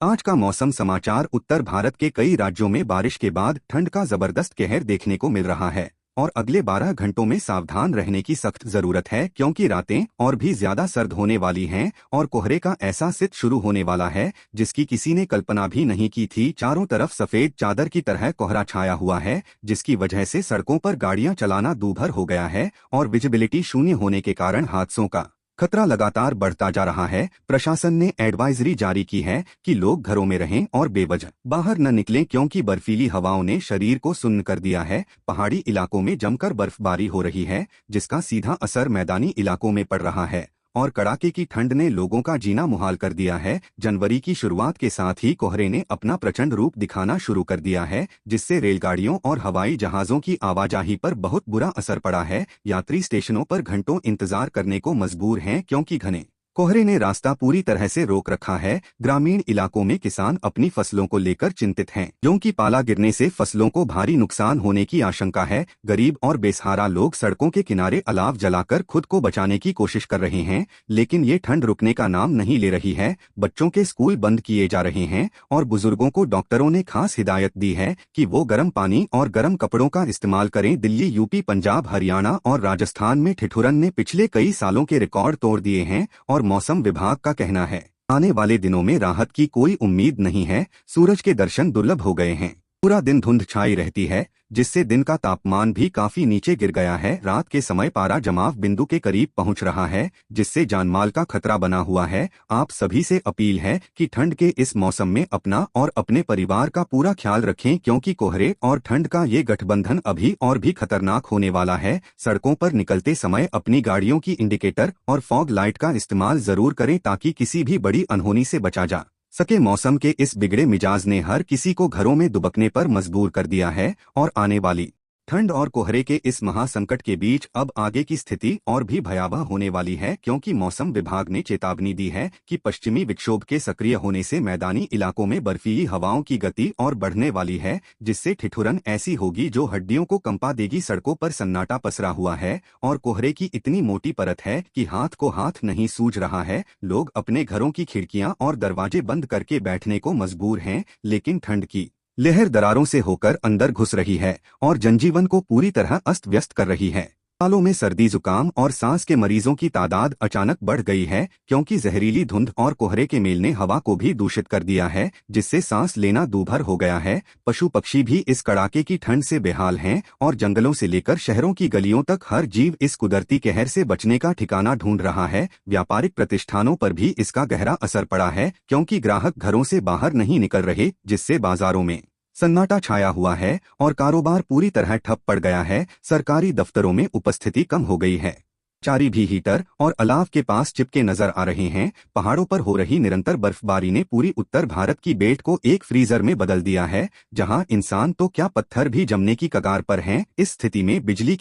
आज का मौसम समाचार। उत्तर भारत के कई राज्यों में बारिश के बाद ठंड का जबरदस्त कहर देखने को मिल रहा है और अगले 12 घंटों में सावधान रहने की सख्त जरूरत है, क्योंकि रातें और भी ज्यादा सर्द होने वाली हैं और कोहरे का ऐसा सित शुरू होने वाला है जिसकी किसी ने कल्पना भी नहीं की थी। चारों तरफ सफेद चादर की तरह कोहरा छाया हुआ है, जिसकी वजह से सड़कों पर गाड़ियां चलाना दूभर हो गया है और विजिबिलिटी शून्य होने के कारण हादसों का खतरा लगातार बढ़ता जा रहा है। प्रशासन ने एडवाइजरी जारी की है कि लोग घरों में रहें और बेवजह बाहर न निकलें, क्योंकि बर्फीली हवाओं ने शरीर को सुन्न कर दिया है। पहाड़ी इलाकों में जमकर बर्फबारी हो रही है, जिसका सीधा असर मैदानी इलाकों में पड़ रहा है और कड़ाके की ठंड ने लोगों का जीना मुहाल कर दिया है। जनवरी की शुरुआत के साथ ही कोहरे ने अपना प्रचंड रूप दिखाना शुरू कर दिया है, जिससे रेलगाड़ियों और हवाई जहाजों की आवाजाही पर बहुत बुरा असर पड़ा है। यात्री स्टेशनों पर घंटों इंतजार करने को मजबूर हैं, क्योंकि घने कोहरे ने रास्ता पूरी तरह से रोक रखा है। ग्रामीण इलाकों में किसान अपनी फसलों को लेकर चिंतित हैं, क्योंकि पाला गिरने से फसलों को भारी नुकसान होने की आशंका है। गरीब और बेसहारा लोग सड़कों के किनारे अलाव जलाकर खुद को बचाने की कोशिश कर रहे हैं, लेकिन ये ठंड रुकने का नाम नहीं ले रही है। बच्चों के स्कूल बंद किए जा रहे हैं और बुजुर्गों को डॉक्टरों ने खास हिदायत दी है कि वो गर्म पानी और गर्म कपड़ों का इस्तेमाल करें। दिल्ली, यूपी, पंजाब, हरियाणा और राजस्थान में ठिठुरन ने पिछले कई सालों के रिकॉर्ड तोड़ दिए हैं और मौसम विभाग का कहना है आने वाले दिनों में राहत की कोई उम्मीद नहीं है। सूरज के दर्शन दुर्लभ हो गए हैं। पूरा दिन धुंध छाई रहती है, जिससे दिन का तापमान भी काफी नीचे गिर गया है। रात के समय पारा जमाव बिंदु के करीब पहुंच रहा है, जिससे जानमाल का खतरा बना हुआ है। आप सभी से अपील है कि ठंड के इस मौसम में अपना और अपने परिवार का पूरा ख्याल रखें, क्योंकि कोहरे और ठंड का ये गठबंधन अभी और भी खतरनाक होने वाला है। सड़कों पर निकलते समय अपनी गाड़ियों की इंडिकेटर और फॉग लाइट का इस्तेमाल जरूर करें, ताकि किसी भी बड़ी अनहोनी से बचा जा सके। मौसम के इस बिगड़े मिजाज ने हर किसी को घरों में दुबकने पर मजबूर कर दिया है और आने वाली ठंड और कोहरे के इस महासंकट के बीच अब आगे की स्थिति और भी भयावह होने वाली है, क्योंकि मौसम विभाग ने चेतावनी दी है कि पश्चिमी विक्षोभ के सक्रिय होने से मैदानी इलाकों में बर्फीली हवाओं की गति और बढ़ने वाली है, जिससे ठिठुरन ऐसी होगी जो हड्डियों को कंपा देगी। सड़कों पर सन्नाटा पसरा हुआ है और कोहरे की इतनी मोटी परत है कि हाथ को हाथ नहीं सूझ रहा है। लोग अपने घरों की खिड़कियां और दरवाजे बंद करके बैठने को मजबूर हैं, लेकिन ठंड की लहर दरारों से होकर अंदर घुस रही है और जनजीवन को पूरी तरह अस्त व्यस्त कर रही है। सालों में सर्दी, जुकाम और सांस के मरीजों की तादाद अचानक बढ़ गई है, क्योंकि जहरीली धुंध और कोहरे के मेल ने हवा को भी दूषित कर दिया है, जिससे सांस लेना दूभर हो गया है। पशु पक्षी भी इस कड़ाके की ठंड से बेहाल हैं और जंगलों से लेकर शहरों की गलियों तक हर जीव इस कुदरती कहर से बचने का ठिकाना ढूंढ रहा है। व्यापारिक प्रतिष्ठानों पर भी इसका गहरा असर पड़ा है, क्योंकि ग्राहक घरों से बाहर नहीं निकल रहे, जिससे बाजारों में सन्नाटा छाया हुआ है और कारोबार पूरी तरह ठप पड़ गया है। सरकारी दफ्तरों में उपस्थिति कम हो गई है। कर्मचारी भी हीटर और अलाव के पास चिपके नजर आ रहे हैं। पहाड़ों पर हो रही निरंतर बर्फबारी ने पूरी उत्तर भारत की बेट को एक फ्रीजर में बदल दिया है, जहां इंसान तो क्या पत्थर भी जमने की कगार पर हैं। इस स्थिति में बिजली